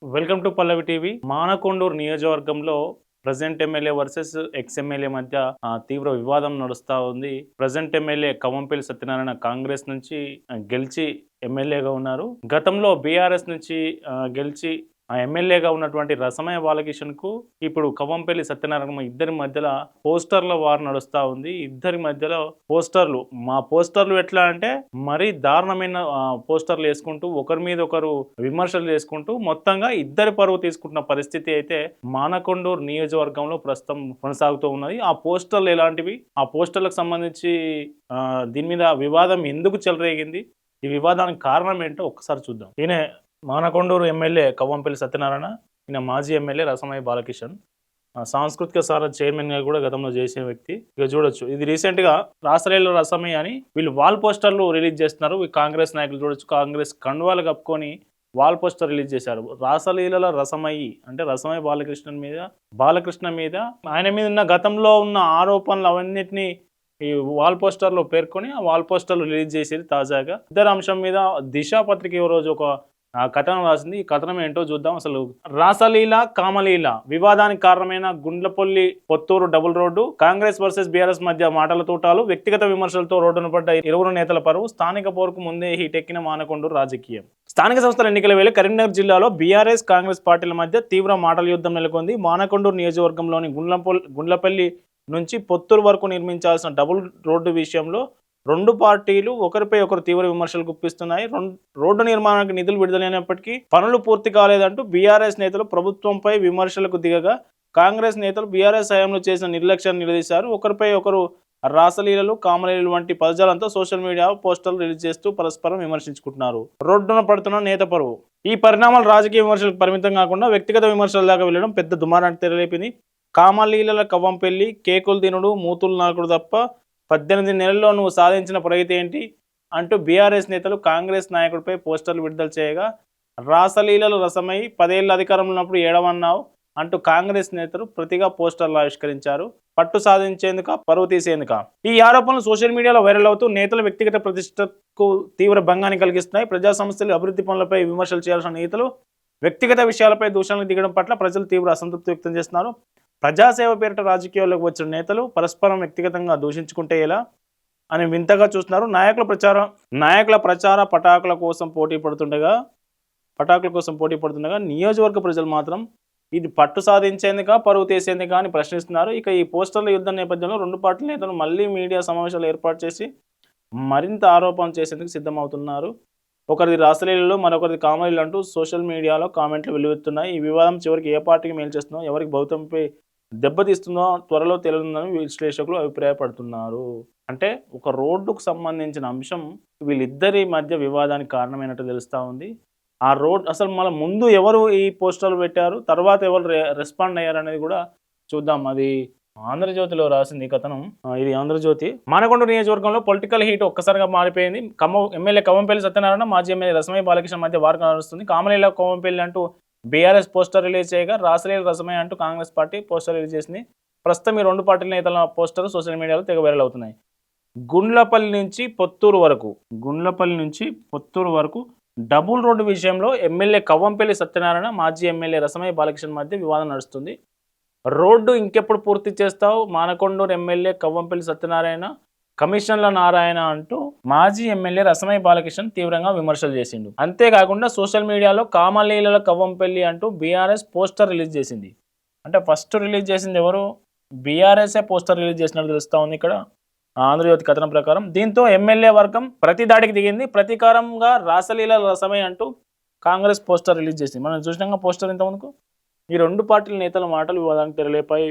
Welcome to Pallavi TV. Manakondur నియోజకవర్గంలో present MLA versus ex MLA మధ్య తీవ్ర వివాదం నడుస్తూ ఉంది. ప్రజెంట్ ఎమ్మెల్యే కవంపల్లి సత్యనారాయణ కాంగ్రెస్ నుంచి గెలిచి ఎమ్మెల్యేగా ఉన్నారు. గతంలో బీఆర్ఎస్ నుంచి గెలిచి ఎమ్మెల్యేగా ఉన్నటువంటి రసమయ బాలకిషన్కు ఇప్పుడు కవంపల్లి సత్యనారాయణ ఇద్దరి మధ్యలో పోస్టర్ల వార్ నడుస్తూ ఉంది. ఇద్దరి మధ్యలో పోస్టర్లు ఎట్లా అంటే మరీ దారుణమైన పోస్టర్లు వేసుకుంటూ ఒకరి మీద ఒకరు విమర్శలు చేసుకుంటూ మొత్తంగా ఇద్దరి పరువు తీసుకుంటున్న పరిస్థితి అయితే మానకొండూరు నియోజకవర్గంలో ప్రస్తుతం కొనసాగుతూ ఉన్నది. ఆ పోస్టర్లు ఎలాంటివి, ఆ పోస్టర్లకు సంబంధించి దీని మీద వివాదం ఎందుకు చెలరేగింది, ఈ వివాదానికి కారణం ఏంటో ఒక్కసారి చూద్దాం. ఈయన మానకొండూరు ఎమ్మెల్యే కవ్వంపల్లి సత్యనారాయణ, ఈయన మాజీ ఎమ్మెల్యే రసమయ్య బాలకిషన్, సాంస్కృతిక సార చైర్మన్గా కూడా గతంలో చేసిన వ్యక్తి. ఇక చూడొచ్చు, ఇది రీసెంట్గా రాసరేళ్ళ రసమయ్య అని వీళ్ళు వాల్ పోస్టర్లు రిలీజ్ చేస్తున్నారు. ఈ కాంగ్రెస్ నాయకులు చూడొచ్చు, కాంగ్రెస్ కండువాలు కప్పుకొని వాల్ పోస్టర్ రిలీజ్ చేశారు. రాసలీలల రసమయ్యి అంటే రసమయ్య బాలకృష్ణ మీద ఆయన మీద ఉన్న గతంలో ఉన్న ఆరోపణలు అవన్నిటినీ ఈ వాల్ పోస్టర్లో పేర్కొని ఆ వాల్ పోస్టర్లు రిలీజ్ చేసేది తాజాగా. ఇద్దరు అంశం మీద దిశ పత్రిక ఈ రోజు ఒక కథనం రాసింది. ఈ కథనం ఏంటో చూద్దాం. అసలు రాసలీల కామలీల వివాదానికి కారణమైన Gundlapalli Potturu double road, Congress versus BRS మధ్య మాటల తూటాలు, వ్యక్తిగత విమర్శలతో రోడ్డున పడ్డ ఇరువురు నేతల పరువు, స్థానిక పోరుకు ముందే హీటెక్కిన మానకొండూరు రాజకీయం. స్థానిక సంస్థల ఎన్నికల వేళ కరీంనగర్ జిల్లాలో బీఆర్ఎస్ కాంగ్రెస్ పార్టీల మధ్య తీవ్ర మాటల యుద్ధం నెలకొంది. మానకొండూరు నియోజకవర్గంలోని గుండ్లపల్లి నుంచి పొత్తూరు వరకు నిర్మించాల్సిన డబుల్ రోడ్డు విషయంలో రెండు పార్టీలు ఒకరిపై ఒకరు తీవ్ర విమర్శలు గుప్పిస్తున్నాయి. రోడ్డు నిర్మాణానికి నిధులు విడుదలైనప్పటికీ పనులు పూర్తి కాలేదంటూ బీఆర్ఎస్ నేతలు ప్రభుత్వంపై విమర్శలకు దిగగా, కాంగ్రెస్ నేతలు బీఆర్ఎస్ హయాంలో చేసిన నిర్లక్ష్యాన్ని నిలదీశారు. ఒకరిపై ఒకరు రాసలీలలు, కామలీలలు వంటి పదజాలంతో సోషల్ మీడియా పోస్టర్లు రిలీజ్ చేస్తూ పరస్పరం విమర్శించుకుంటున్నారు. రోడ్డున పడుతున్న నేత పరువు. ఈ పరిణామాలు రాజకీయ విమర్శలకు పరిమితం కాకుండా వ్యక్తిగత విమర్శల దాకా వెళ్లడం పెద్ద దుమారానికి తెరలేపింది. కామలీలల కవ్వంపల్లి, కేకులు తినుడు, మూతులు నాకుడు తప్ప 18 నెలల్లో నువ్వు సాధించిన ప్రగతి ఏంటి అంటూ బీఆర్ఎస్ నేతలు కాంగ్రెస్ నాయకుడిపై పోస్టర్లు విడుదల చేయగా, రాసలీలలు రసమై 10 ఏళ్ల అధికారంలో ఉన్నప్పుడు ఏడవన్నావు అంటూ కాంగ్రెస్ నేతలు ప్రతిగా పోస్టర్లు ఆవిష్కరించారు. పట్టు సాధించేందుక, పరువు తీసేందుక. ఈ ఆరోపణలు సోషల్ మీడియాలో వైరల్ అవుతూ నేతల వ్యక్తిగత ప్రతిష్టకు తీవ్ర భంగాన్ని కలిగిస్తున్నాయి. ప్రజా సంస్థలు, అభివృద్ధి పనులపై విమర్శలు చేయాల్సిన నేతలు వ్యక్తిగత విషయాలపై దూషణలు దిగడం పట్ల ప్రజలు తీవ్ర అసంతృప్తి వ్యక్తం చేస్తున్నారు. ప్రజాసేవ పేరిట రాజకీయాల్లోకి వచ్చిన నేతలు పరస్పరం వ్యక్తిగతంగా దూషించుకుంటే ఎలా అని వింతగా చూస్తున్నారు. నాయకుల ప్రచార పటాకుల కోసం పోటీ పడుతుండగా నియోజకవర్గ ప్రజలు మాత్రం ఇది పట్టు సాధించేందుక, పరువు తీసేందుక అని ప్రశ్నిస్తున్నారు. ఇక ఈ పోస్టర్ల యుద్ధం నేపథ్యంలో రెండు పార్టీల నేతలు మళ్ళీ మీడియా సమావేశాలు ఏర్పాటు చేసి మరింత ఆరోపణ చేసేందుకు సిద్ధమవుతున్నారు. ఒకరిది రాసలీలలో, మరొకరిది కామలీలు అంటూ సోషల్ మీడియాలో కామెంట్లు వెలువెత్తున్నాయి. ఈ వివాదం చివరికి ఏ పార్టీకి మేలు చేస్తుందో, ఎవరికి భౌతంపై దెబ్బతీస్తుందో త్వరలో తెలియదని విశ్లేషకులు అభిప్రాయపడుతున్నారు. అంటే ఒక రోడ్డుకు సంబంధించిన అంశం వీళ్ళిద్దరి మధ్య వివాదానికి కారణమైనట్టు తెలుస్తూ ఉంది. ఆ రోడ్ అసలు మన ముందు ఎవరు ఈ పోస్టర్లు పెట్టారు, తర్వాత ఎవరు రెస్పాండ్ అయ్యారు అనేది కూడా చూద్దాం. అది ఆంధ్రజ్యోతిలో రాసింది కథనం. ఇది ఆంధ్రజ్యోతి. మానకొండ నియోజకవర్గంలో పొలిటికల్ హీట్ ఒక్కసారిగా మారిపోయింది. ఎమ్మెల్యే కవ్వంపల్లి సత్యనారాయణ, మాజీ ఎమ్మెల్యే రసమయ్య బాలకృష్ణ మధ్య వార్త నడుస్తుంది. కామలీల కవ్వంపల్లి అంటూ బీఆర్ఎస్ పోస్టర్ రిలీజ్ చేయగా, రాసలీల రసమయ్య అంటూ కాంగ్రెస్ పార్టీ పోస్టర్ రిలీజ్ చేసింది. ప్రస్తుతం ఈ రెండు పార్టీల నేతల పోస్టర్ సోషల్ మీడియాలో తెగ వైరల్ అవుతున్నాయి. గుండ్లపల్లి నుంచి పొత్తూరు వరకు డబుల్ రోడ్డు విషయంలో ఎమ్మెల్యే కవ్వంపల్లి సత్యనారాయణ, మాజీ ఎమ్మెల్యే రసమయ్య బాలకృష్ణ మధ్య వివాదం నడుస్తుంది. రోడ్డు ఇంకెప్పుడు పూర్తి చేస్తావు, మానకొండూరు ఎమ్మెల్యే కవ్వంపల్లి సత్యనారాయణ, కమిషన్ల నారాయణ అంటూ మాజీ ఎమ్మెల్యే రసమయ్య బాలకిషన్ తీవ్రంగా విమర్శలు చేసిండు. అంతేకాకుండా సోషల్ మీడియాలో కామలీలల కవ్వంపల్లి అంటూ బీఆర్ఎస్ పోస్టర్ రిలీజ్ చేసింది. అంటే ఫస్ట్ రిలీజ్ చేసింది ఎవరు? బీఆర్ఎస్ఏ పోస్టర్ రిలీజ్ చేసినట్టు తెలుస్తూ ఉంది ఇక్కడ ఆంధ్రజ్యోతి కథనం ప్రకారం. దీంతో ఎమ్మెల్యే వర్గం ప్రతి దాడికి దిగింది. ప్రతీకారంగా రాసలీలల రసమయ్య అంటూ కాంగ్రెస్ పోస్టర్ రిలీజ్ చేసింది. మనం చూసినాక పోస్టర్ ఇంతకుముందుకు. ఈ రెండు పార్టీల నేతల మాటలు వివాదానికి తెరలేపాయి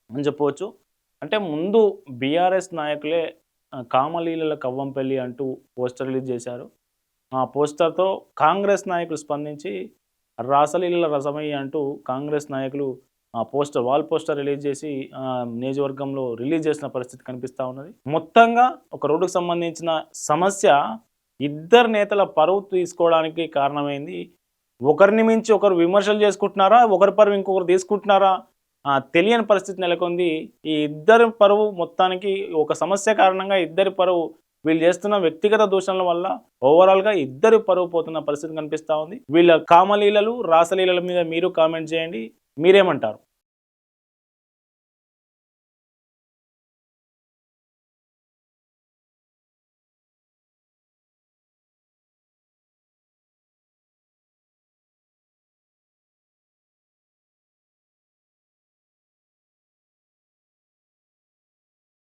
అని చెప్పవచ్చు. అంటే ముందు బీఆర్ఎస్ నాయకులే కామలీలల కవ్వంపల్లి అంటూ పోస్టర్ రిలీజ్ చేశారు. ఆ పోస్టర్తో కాంగ్రెస్ నాయకులు స్పందించి రాసలీలల రసమయ్య అంటూ కాంగ్రెస్ నాయకులు ఆ వాల్ పోస్టర్ రిలీజ్ చేసి నియోజకవర్గంలో రిలీజ్ చేసిన పరిస్థితి కనిపిస్తూ ఉన్నది. మొత్తంగా ఒక రోడ్డుకు సంబంధించిన సమస్య ఇద్దరు నేతల పరువు తీసుకోవడానికి కారణమైంది. ఒకరిని మించి ఒకరు విమర్శలు చేసుకుంటున్నారా, ఒకరి పరువు ఇంకొకరు తీసుకుంటున్నారా తెలియని పరిస్థితి నెలకొంది. ఈ ఇద్దరి పరువు మొత్తానికి ఒక సమస్య కారణంగా ఇద్దరి పరువు వీళ్ళు చేస్తున్న వ్యక్తిగత దూషణల వల్ల ఓవరాల్ గా ఇద్దరు పరువు పోతున్న పరిస్థితి కనిపిస్తా ఉంది. వీళ్ళ కామలీలలు రాసలీలల మీద మీరు కామెంట్ చేయండి. మీరేమంటారు?